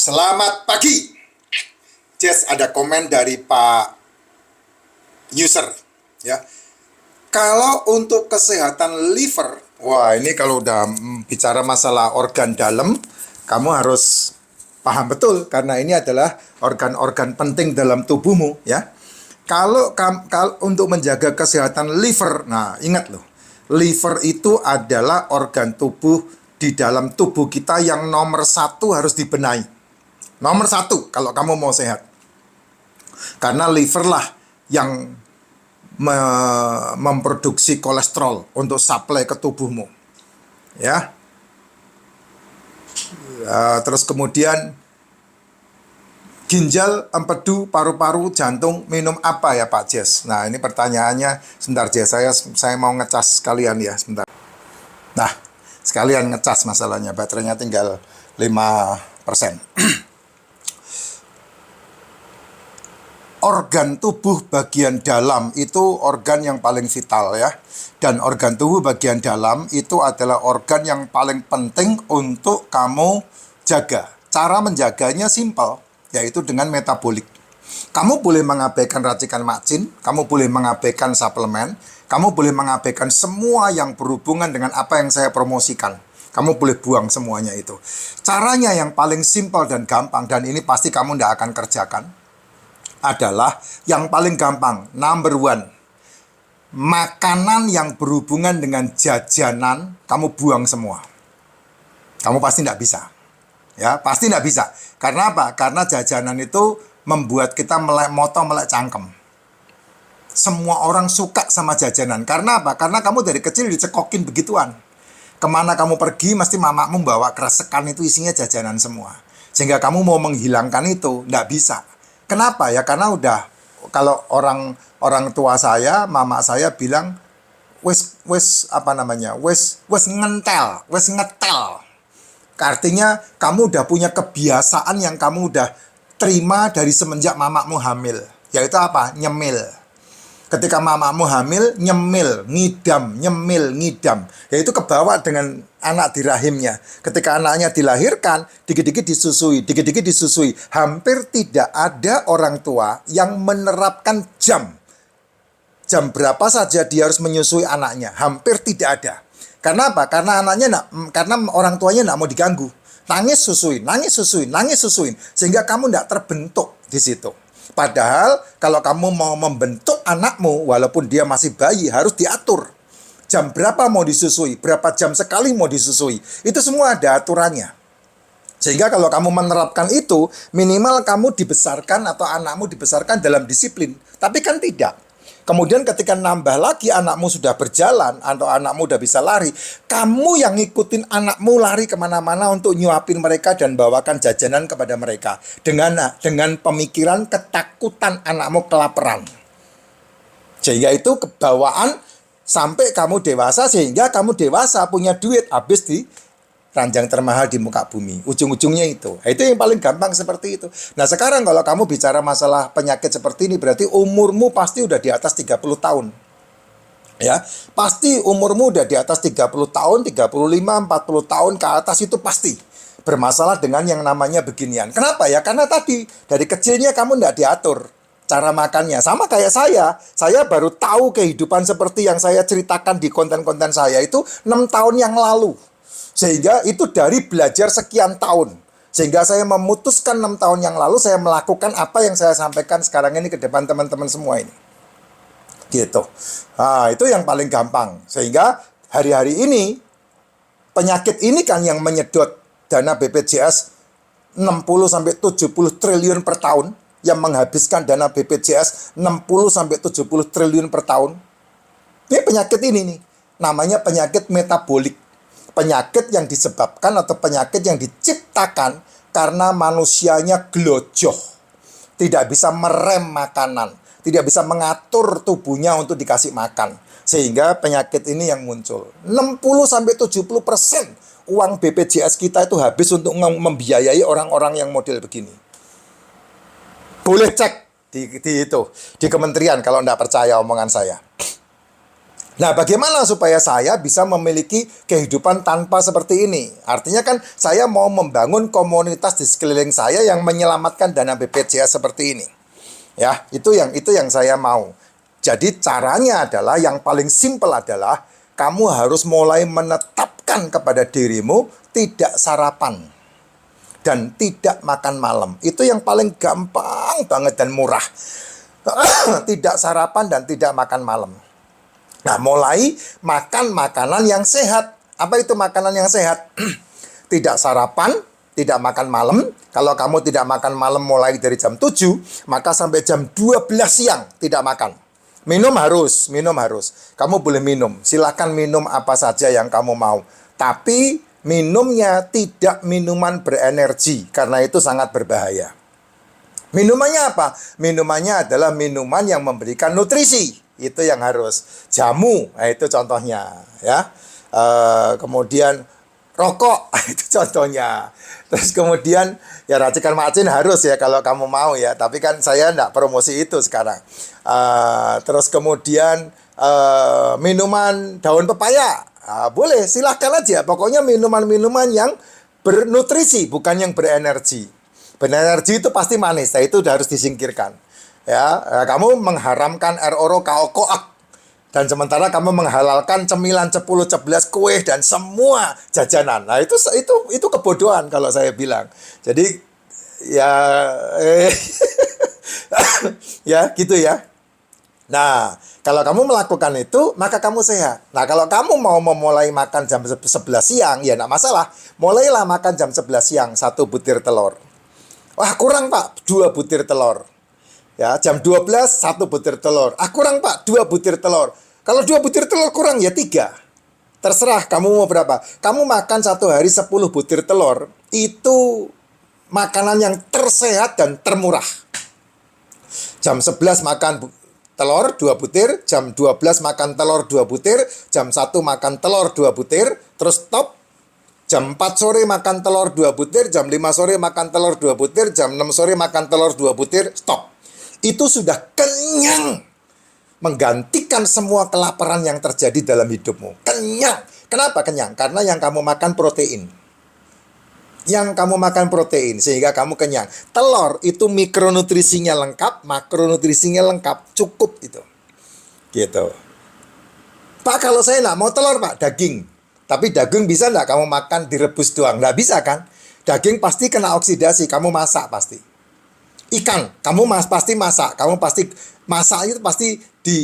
Selamat pagi. Jess, ada komen dari Pak User ya. Kalau untuk kesehatan liver, wah ini kalau udah bicara masalah organ dalam, kamu harus paham betul karena ini adalah organ-organ penting dalam tubuhmu ya. Kalau untuk menjaga kesehatan liver, nah ingat loh, liver itu adalah organ tubuh di dalam tubuh kita yang nomor satu harus dibenahi. Nomor satu kalau kamu mau sehat. Karena liver lah yang memproduksi kolesterol untuk suplai ke tubuhmu. Ya. Terus kemudian ginjal, empedu, paru-paru, jantung, minum apa ya Pak Jess? Nah ini pertanyaannya, sebentar Jess, saya mau ngecas sekalian ya, sebentar. Nah, sekalian ngecas masalahnya, baterainya tinggal 5%. Organ tubuh bagian dalam itu organ yang paling vital ya. Dan organ tubuh bagian dalam itu adalah organ yang paling penting untuk kamu jaga. Cara menjaganya simpel, yaitu dengan metabolik. Kamu boleh mengabaikan racikan macin, kamu boleh mengabaikan suplemen, kamu boleh mengabaikan semua yang berhubungan dengan apa yang saya promosikan. Kamu boleh buang semuanya itu. Caranya yang paling simpel dan gampang, dan ini pasti kamu tidak akan kerjakan, adalah yang paling gampang, number one. Makanan yang berhubungan dengan jajanan, kamu buang semua. Kamu pasti tidak bisa. Ya, pasti tidak bisa. Karena apa? Karena jajanan itu membuat kita melek cangkem. Semua orang suka sama jajanan. Karena apa? Karena kamu dari kecil dicekokin begituan. Kemana kamu pergi, mesti mamamu bawa kresekan itu isinya jajanan semua. Sehingga kamu mau menghilangkan itu, tidak bisa. Kenapa ya? Karena udah, kalau orang tua saya, mama saya bilang, wes ngetel. Artinya kamu udah punya kebiasaan yang kamu udah terima dari semenjak mamamu hamil, yaitu apa? Nyemil. Ketika mamamu hamil, nyemil, ngidam. Yaitu kebawa dengan anak di rahimnya. Ketika anaknya dilahirkan, dikit-dikit disusui. Hampir tidak ada orang tua yang menerapkan jam. Jam berapa saja dia harus menyusui anaknya. Hampir tidak ada. Karena apa? Karena karena orang tuanya tidak mau diganggu. Nangis susuin. Sehingga kamu tidak terbentuk di situ. Padahal kalau kamu mau membentuk anakmu, walaupun dia masih bayi, harus diatur. Jam berapa mau disusui, berapa jam sekali mau disusui. Itu semua ada aturannya. Sehingga kalau kamu menerapkan itu, minimal kamu dibesarkan atau anakmu dibesarkan dalam disiplin. Tapi kan tidak. Kemudian ketika nambah lagi anakmu sudah berjalan atau anakmu udah bisa lari, kamu yang ngikutin anakmu lari kemana-mana untuk nyuapin mereka dan bawakan jajanan kepada mereka. Dengan pemikiran ketakutan anakmu kelaparan. Sehingga itu kebawaan sampai kamu dewasa, sehingga kamu dewasa punya duit habis di ranjang termahal di muka bumi. Ujung-ujungnya itu. Itu yang paling gampang seperti itu. Nah sekarang kalau kamu bicara masalah penyakit seperti ini, berarti umurmu pasti udah di atas 30 tahun. Ya, pasti umurmu udah di atas 30 tahun, 35, 40 tahun ke atas itu pasti bermasalah dengan yang namanya beginian. Kenapa ya? Karena tadi, dari kecilnya kamu nggak diatur cara makannya. Sama kayak saya baru tahu kehidupan seperti yang saya ceritakan di konten-konten saya itu 6 tahun yang lalu. Sehingga itu dari belajar sekian tahun. Sehingga saya memutuskan 6 tahun yang lalu saya melakukan apa yang saya sampaikan sekarang ini ke depan teman-teman semua ini. Gitu. Nah, itu yang paling gampang. Sehingga hari-hari ini, penyakit ini kan yang menyedot dana BPJS 60-70 triliun per tahun. Yang menghabiskan dana BPJS 60-70 triliun per tahun. Ini penyakit ini nih. Namanya penyakit metabolik. Penyakit yang disebabkan atau penyakit yang diciptakan karena manusianya gelojoh. Tidak bisa merem makanan. Tidak bisa mengatur tubuhnya untuk dikasih makan. Sehingga penyakit ini yang muncul. 60-70% uang BPJS kita itu habis untuk membiayai orang-orang yang model begini. Boleh cek di kementerian kalau tidak percaya omongan saya. Nah, bagaimana supaya saya bisa memiliki kehidupan tanpa seperti ini? Artinya kan saya mau membangun komunitas di sekeliling saya yang menyelamatkan dana BPJS seperti ini. Ya, itu yang saya mau. Jadi caranya adalah yang paling simpel adalah kamu harus mulai menetapkan kepada dirimu tidak sarapan dan tidak makan malam. Itu yang paling gampang banget dan murah. Tidak sarapan dan tidak makan malam. Nah, mulai makan makanan yang sehat. Apa itu makanan yang sehat? Tidak sarapan, tidak makan malam. Kalau kamu tidak makan malam mulai dari jam 7, maka sampai jam 12 siang tidak makan. Minum harus, minum harus. Kamu boleh minum. Silakan minum apa saja yang kamu mau. Tapi minumnya tidak minuman berenergi, karena itu sangat berbahaya. Minumannya apa? Minumannya adalah minuman yang memberikan nutrisi. Itu yang harus. Jamu, nah itu contohnya, ya. Kemudian rokok, itu contohnya. Terus kemudian ya racikan macin harus ya kalau kamu mau ya. Tapi kan saya enggak promosi itu sekarang. Terus kemudian minuman daun pepaya, boleh silahkan aja. Pokoknya minuman-minuman yang bernutrisi, bukan yang berenergi. Berenergi itu pasti manis, nah itu udah harus disingkirkan. Ya, kamu mengharamkan RORO kaokoak dan sementara kamu menghalalkan cemilan, cepuluh, ceblas, kue dan semua jajanan. Nah, itu kebodohan kalau saya bilang. Jadi ya ya gitu ya. Nah, kalau kamu melakukan itu, maka kamu sehat. Nah, kalau kamu mau memulai makan jam 11 siang, ya enggak masalah. Mulailah makan jam 11 siang, 1 butir telur. Wah, kurang Pak, 2 butir telur. Ya, jam 12, 1 butir telur. Kurang Pak, 2 butir telur. Kalau 2 butir telur kurang, ya 3. Terserah, kamu mau berapa. Kamu makan 1 hari 10 butir telur. Itu makanan yang tersehat dan termurah. Jam 11 makan telur 2 butir. Jam 12 makan telur 2 butir. Jam 1 makan telur 2 butir. Terus stop. Jam 4 sore makan telur 2 butir. Jam 5 sore makan telur 2 butir. Jam 6 sore makan telur 2 butir. Stop. Itu sudah kenyang, menggantikan semua kelaparan yang terjadi dalam hidupmu. Kenyang. Kenapa kenyang? Karena yang kamu makan protein. Yang kamu makan protein, sehingga kamu kenyang. Telur itu mikronutrisinya lengkap, makronutrisinya lengkap. Cukup itu. Gitu. Pak, kalau saya nggak mau telur, Pak, daging. Tapi daging bisa nggak kamu makan direbus doang? Nggak bisa kan? Daging pasti kena oksidasi, kamu masak pasti. Ikan, kamu pasti masak. Kamu pasti masak itu pasti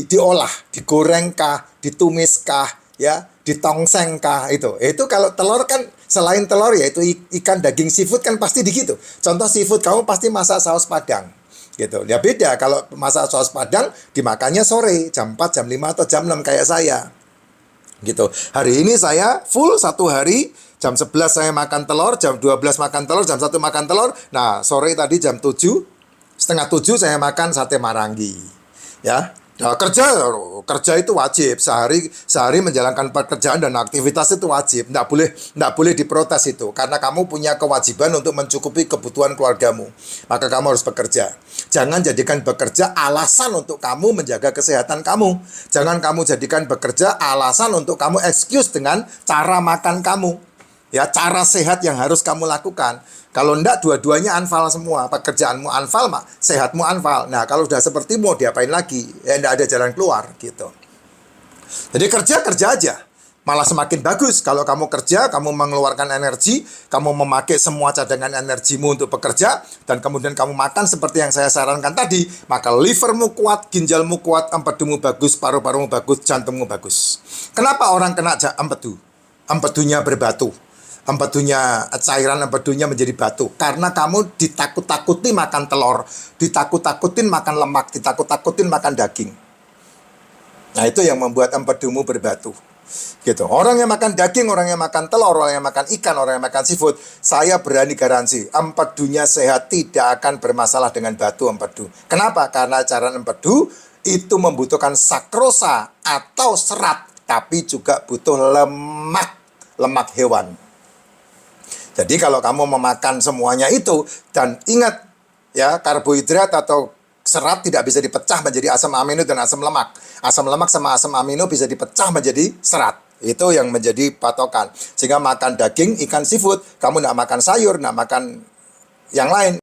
diolah, digoreng kah, ditumis kah, ya, ditongseng kah itu. Itu kalau telur kan selain telur ya itu ikan, daging, seafood kan pasti begitu. Contoh seafood kamu pasti masak saus Padang. Gitu. Ya beda kalau masak saus Padang dimakannya sore, jam 4, jam 5 atau jam 6 kayak saya. Gitu. Hari ini saya full 1 hari. Jam 11 saya makan telur, jam 12 makan telur, jam 1 makan telur. Nah, sore tadi jam 7, setengah 7 saya makan sate marangi. Ya. Nah, kerja itu wajib. Sehari menjalankan pekerjaan dan aktivitas itu wajib. Nggak boleh diprotes itu. Karena kamu punya kewajiban untuk mencukupi kebutuhan keluargamu. Maka kamu harus bekerja. Jangan jadikan bekerja alasan untuk kamu menjaga kesehatan kamu. Jangan kamu jadikan bekerja alasan untuk kamu excuse dengan cara makan kamu. Ya, cara sehat yang harus kamu lakukan. Kalau enggak, dua-duanya anfal semua. Pekerjaanmu anfal, sehatmu anfal. Nah, kalau udah seperti mau diapain lagi? Ya, enggak ada jalan keluar, gitu. Jadi kerja aja. Malah semakin bagus. Kalau kamu kerja, kamu mengeluarkan energi, kamu memakai semua cadangan energimu untuk bekerja, dan kemudian kamu makan seperti yang saya sarankan tadi, maka livermu kuat, ginjalmu kuat, empedumu bagus, paru-parumu bagus, jantungmu bagus. Kenapa orang kena empedu? Empedunya berbatu. Empedunya cairan empedunya menjadi batu karena kamu ditakut-takuti makan telur, ditakut-takutin makan lemak, ditakut-takutin makan daging. Nah, itu yang membuat empedumu berbatu. Gitu. Orang yang makan daging, orang yang makan telur, orang yang makan ikan, orang yang makan seafood, saya berani garansi empedunya sehat, tidak akan bermasalah dengan batu empedu. Kenapa? Karena cairan empedu itu membutuhkan sakrosa atau serat, tapi juga butuh lemak hewan. Jadi kalau kamu memakan semuanya itu, dan ingat ya, karbohidrat atau Serat tidak bisa dipecah menjadi asam amino dan asam lemak. Asam lemak sama asam amino bisa dipecah menjadi serat. Itu yang menjadi patokan. Sehingga makan daging, ikan, seafood, kamu nggak makan sayur, nggak makan yang lain.